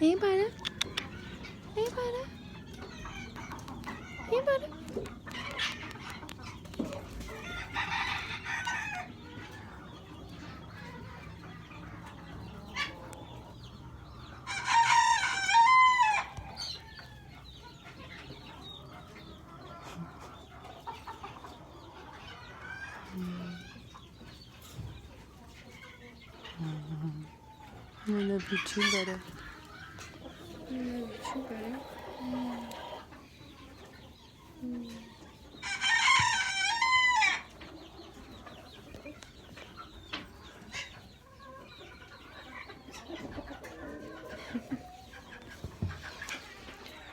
Hey, buddy. Hey, buddy. Hey, buddy. I love you too, buddy. I love you too, buddy.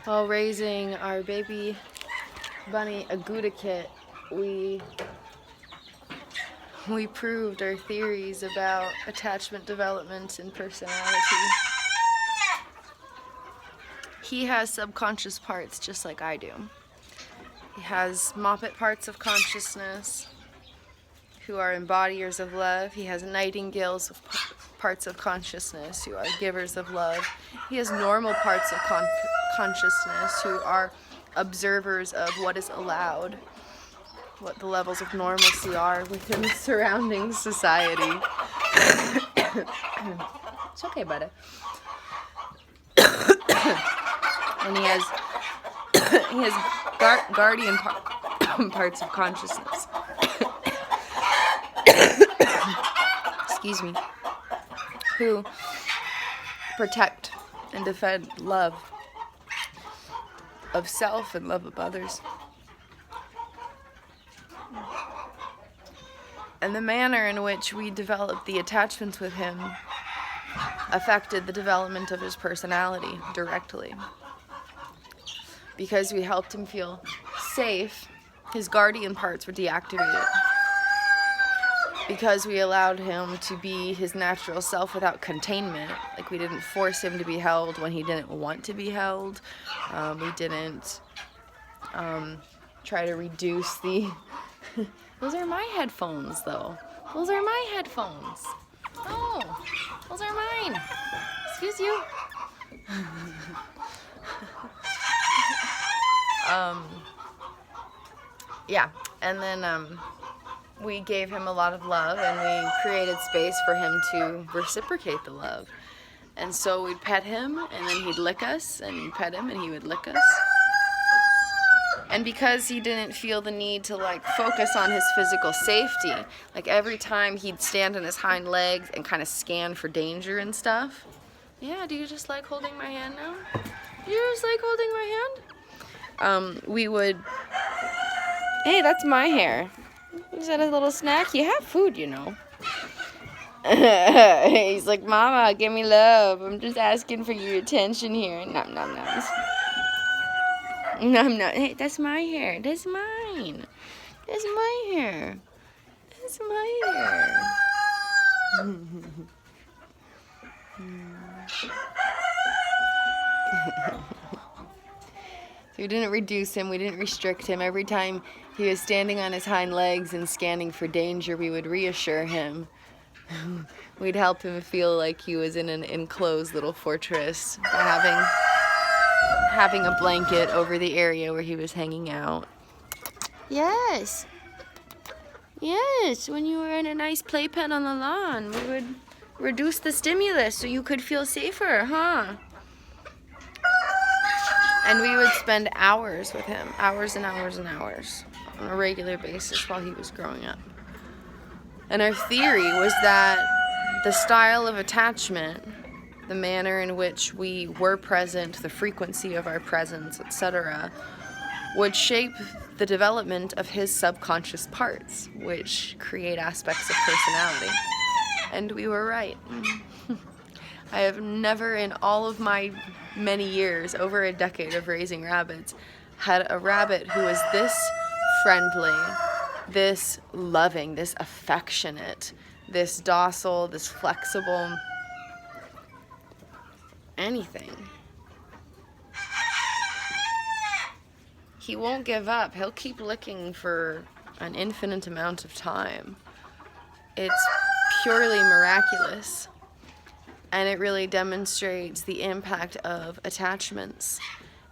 While raising our baby bunny Agouti kit, we proved our theories about attachment development and personality. He has subconscious parts just like I do. He has moppet parts of consciousness who are embodiers of love. He has nightingales of parts of consciousness who are givers of love. He has normal parts of consciousness who are observers of what is allowed, what the levels of normalcy are within the surrounding society. It's okay, buddy. And he has guardian parts of consciousness. Excuse me. Who protect and defend love of self and love of others. And the manner in which we developed the attachments with him affected the development of his personality directly. Because we helped him feel safe, his guardian parts were deactivated. Because we allowed him to be his natural self without containment, like we didn't force him to be held when he didn't want to be held. We didn't try to reduce the... Those are my headphones, though. Those are my headphones. Oh, those are mine. Excuse you. Yeah, and then we gave him a lot of love, and we created space for him to reciprocate the love. And so we'd pet him, and then he'd lick us, and we'd pet him, and he would lick us. And because he didn't feel the need to focus on his physical safety, every time he'd stand on his hind legs and kind of scan for danger and stuff. Yeah, do you just like holding my hand now? Do you just like holding my hand? We would, hey, that's my hair. Is that a little snack? You have food, you know. He's like, Mama, give me love. I'm just asking for your attention here. Nom, nom, noms. Nom, nom. Hey, that's my hair. That's mine. That's my hair. That's my hair. So we didn't reduce him, we didn't restrict him. Every time he was standing on his hind legs and scanning for danger, we would reassure him. We'd help him feel like he was in an enclosed little fortress by having a blanket over the area where he was hanging out. Yes. Yes, when you were in a nice playpen on the lawn, we would reduce the stimulus so you could feel safer, huh? And we would spend hours with him, hours and hours and hours, on a regular basis while he was growing up. And our theory was that the style of attachment, the manner in which we were present, the frequency of our presence, etc., would shape the development of his subconscious parts, which create aspects of personality. And we were right. I have never in all of my many years, over a decade of raising rabbits, had a rabbit who was this friendly, this loving, this affectionate, this docile, this flexible, anything. He won't give up. He'll keep licking for an infinite amount of time. It's purely miraculous. And it really demonstrates the impact of attachments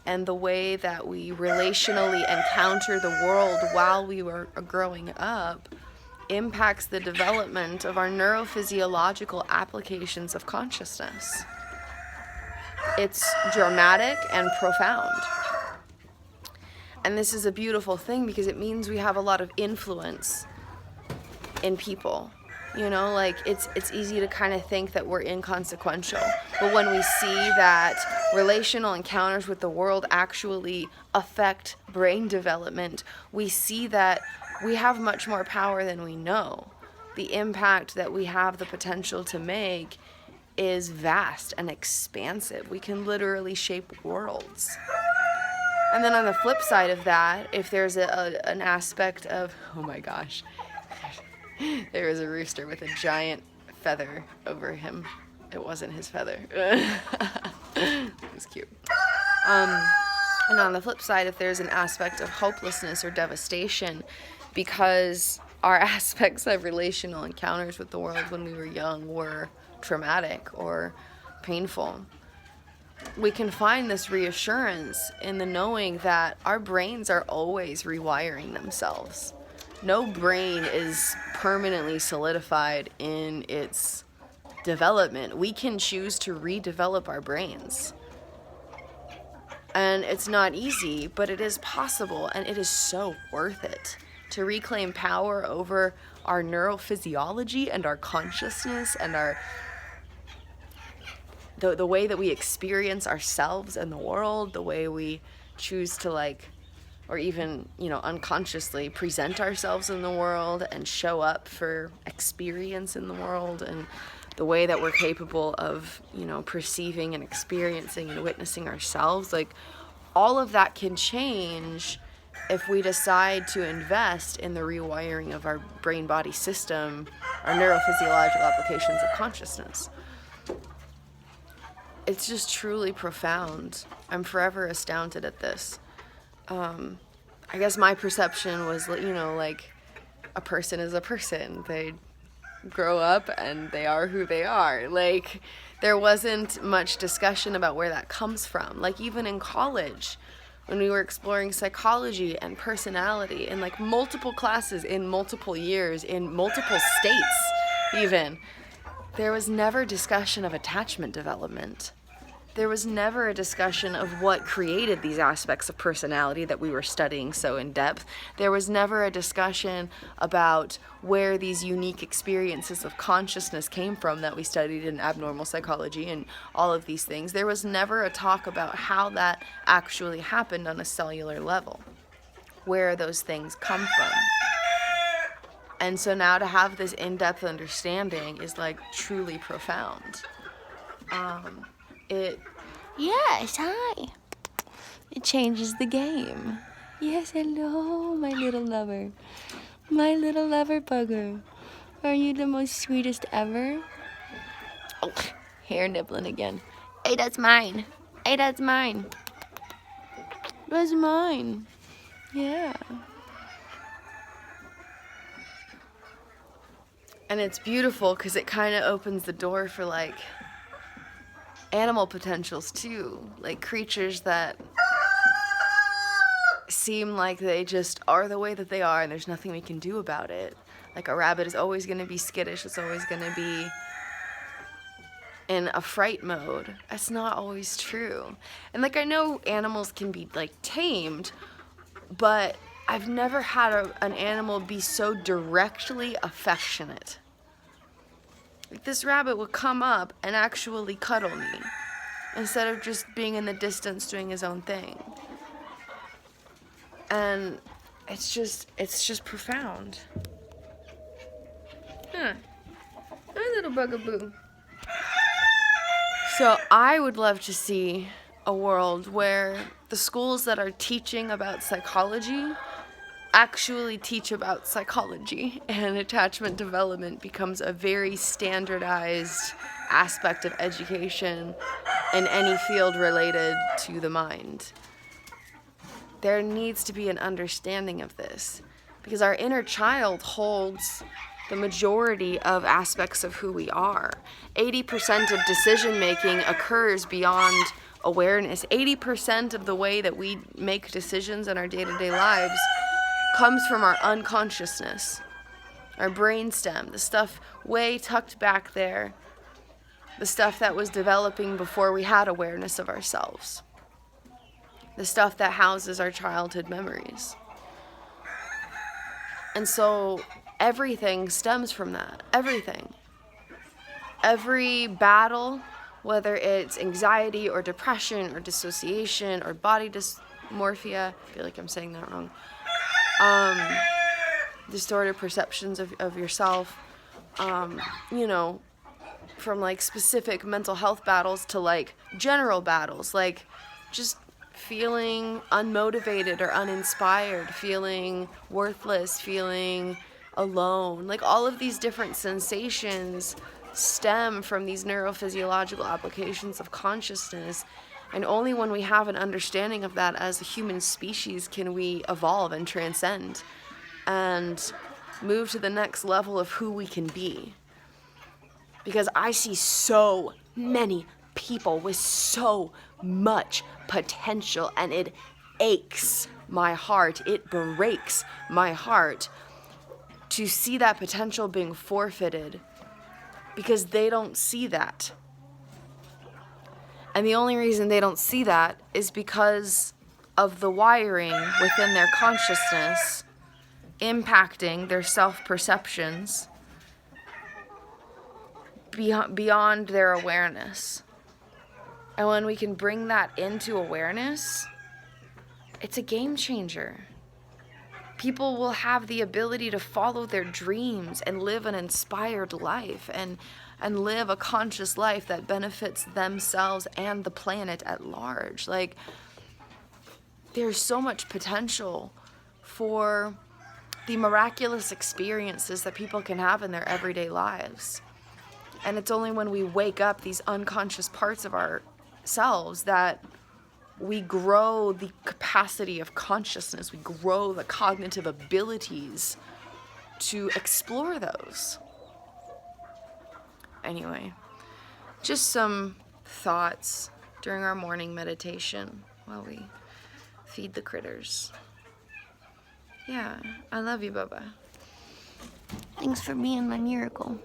and the way that we relationally encounter the world while we were growing up impacts the development of our neurophysiological applications of consciousness. It's dramatic and profound. And this is a beautiful thing because it means we have a lot of influence in people. You know, like it's easy to kind of think that we're inconsequential. But when we see that relational encounters with the world actually affect brain development, we see that we have much more power than we know. The impact that we have the potential to make is vast and expansive. We can literally shape worlds. And then on the flip side of that, if there's an aspect of, oh my gosh, there was a rooster with a giant feather over him. It wasn't his feather. It was cute. And on the flip side, if there's an aspect of hopelessness or devastation because our aspects of relational encounters with the world when we were young were traumatic or painful, we can find this reassurance in the knowing that our brains are always rewiring themselves. No brain is permanently solidified in its development. We can choose to redevelop our brains. And it's not easy, but it is possible, and it is so worth it to reclaim power over our neurophysiology and our consciousness and our the way that we experience ourselves and the world, the way we choose to or even, unconsciously present ourselves in the world and show up for experience in the world, and the way that we're capable of, perceiving and experiencing and witnessing ourselves. All of that can change if we decide to invest in the rewiring of our brain-body system, our neurophysiological applications of consciousness. It's just truly profound. I'm forever astounded at this. I guess my perception was, a person is a person. They grow up and they are who they are. There wasn't much discussion about where that comes from. Even in college, when we were exploring psychology and personality in multiple classes in multiple years, in multiple states even, there was never discussion of attachment development. There was never a discussion of what created these aspects of personality that we were studying so in depth. There was never a discussion about where these unique experiences of consciousness came from that we studied in abnormal psychology and all of these things. There was never a talk about how that actually happened on a cellular level, where those things come from. And so now to have this in-depth understanding is truly profound. Yes, hi. It changes the game. Yes, hello, my little lover. My little lover bugger. Are you the most sweetest ever? Oh, hair nibbling again. Hey, that's mine. Hey, that's mine. That's mine. Yeah. And it's beautiful because it kind of opens the door for animal potentials too, creatures that seem like they just are the way that they are and there's nothing we can do about it. A rabbit is always going to be skittish, it's always going to be in a fright mode. That's not always true. And I know animals can be tamed, but I've never had an animal be so directly affectionate. This rabbit would come up and actually cuddle me instead of just being in the distance doing his own thing. And it's just profound. Huh. Hi, little bugaboo. So I would love to see a world where the schools that are teaching about psychology actually teach about psychology, and attachment development becomes a very standardized aspect of education in any field related to the mind. There needs to be an understanding of this because our inner child holds the majority of aspects of who we are. 80% of decision making occurs beyond awareness. 80% of the way that we make decisions in our day-to-day lives comes from our unconsciousness, our brainstem, the stuff way tucked back there, the stuff that was developing before we had awareness of ourselves, the stuff that houses our childhood memories. And so everything stems from that. Everything. Every battle, whether it's anxiety or depression or dissociation or body dysmorphia, I feel like I'm saying that wrong, distorted perceptions of yourself, you know, from like specific mental health battles to like general battles, like just feeling unmotivated or uninspired, feeling worthless, feeling alone. Like all of these different sensations stem from these neurophysiological applications of consciousness. And only when we have an understanding of that as a human species can we evolve and transcend and move to the next level of who we can be. Because I see so many people with so much potential, and it aches my heart, it breaks my heart to see that potential being forfeited because they don't see that. And the only reason they don't see that is because of the wiring within their consciousness impacting their self-perceptions beyond their awareness. And when we can bring that into awareness, it's a game changer. People will have the ability to follow their dreams and live an inspired life and live a conscious life that benefits themselves and the planet at large. Like, there's so much potential for the miraculous experiences that people can have in their everyday lives. And it's only when we wake up these unconscious parts of ourselves that we grow the capacity of consciousness, we grow the cognitive abilities to explore those. Anyway, just some thoughts during our morning meditation while we feed the critters. Yeah, I love you, Bubba. Thanks for being my miracle.